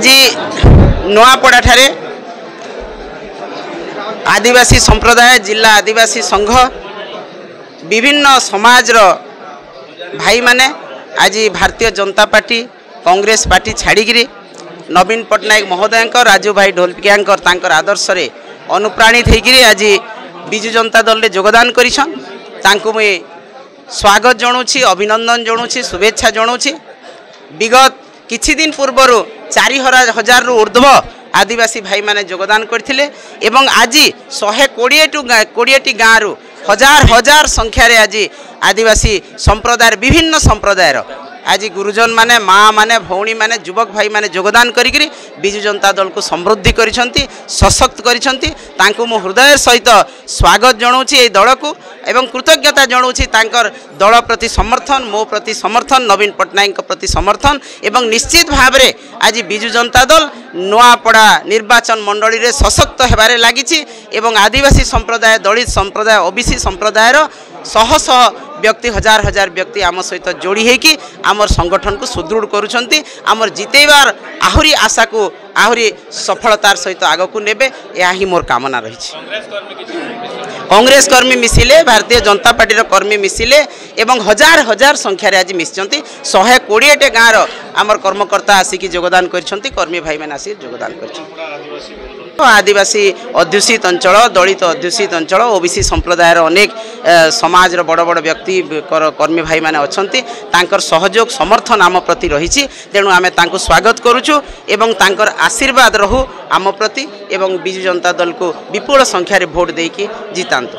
आज नुआपड़ा ठारे आदिवासी संप्रदाय जिला आदिवासी संघ विभिन्न समाज भाई माने आज भारतीय जनता पार्टी कांग्रेस पार्टी छाड़िकी नवीन पट्टनायक महोदय राजू भाई ढोलकिया आदर्श रे अनुप्राणित होकर आज विजु जनता दल में योगदान करिछन तांको मुई स्वागत जनाऊँगी अभिनंदन जनाऊँगी शुभेच्छा जनाऊँगी। विगत किछि दिन पूर्वर 4000 रु ऊर्ध्व आदिवासी भाई माने योगदान करथिले एवं आज 120 गाँव रु हजार हजार संख्यार आज आदिवासी संप्रदाय विभिन्न संप्रदायर आज गुरुजन माने माँ माने भौणी माने युवक भाई माने योगदान करिकरी विजु जनता दल को समृद्धि करिसंती सशक्त करिसंती तांको मो हृदय सहित स्वागत जनाऊँगी ए दल को एवं कृतज्ञता जनाऊँगी तांकर दल प्रति समर्थन मो प्रति समर्थन नवीन पट्टनायक प्रति समर्थन एवं निश्चित भाव में आज विजु जनता दल नुआपड़ा निर्वाचन मंडली रे सशक्त हेबारे लागिछि एवं आदिवासी संप्रदाय दलित संप्रदाय ओबीसी संप्रदायर शह शह व्यक्ति हजार हजार व्यक्ति आम सहित जोड़ी होकि आमर संगठन को सुदृढ़ करुछंती आमर जितेबार आहुरी आशा को आहुरी सफलतार सहित आग को नेबे या ही मोर कामना रही। कांग्रेस कर्मी मिसिले भारतीय जनता पार्टी कर्मी मिसिले एवं हजार हजार संख्यार आज मिसिचंती 120 गाँव आमर कर्मकर्ता आसिकी योगदान करछंती कर्मी भाई मैंने आसिक योगदान कर आदिवासी अध्युषित अंचल दलित अध्युषित अंचल ओबीसी संप्रदायर अनेक समाज बड़ बड़ व्यक्ति कर्मी भाई माने अछंती तांकर सहयोग समर्थन आम प्रति रही तेणु आमे तांको स्वागत करुचु एवं तांकर आशीर्वाद रहू आम प्रति एवं विजु जनता दल को विपुल संख्यार भोट देकी जितांतु।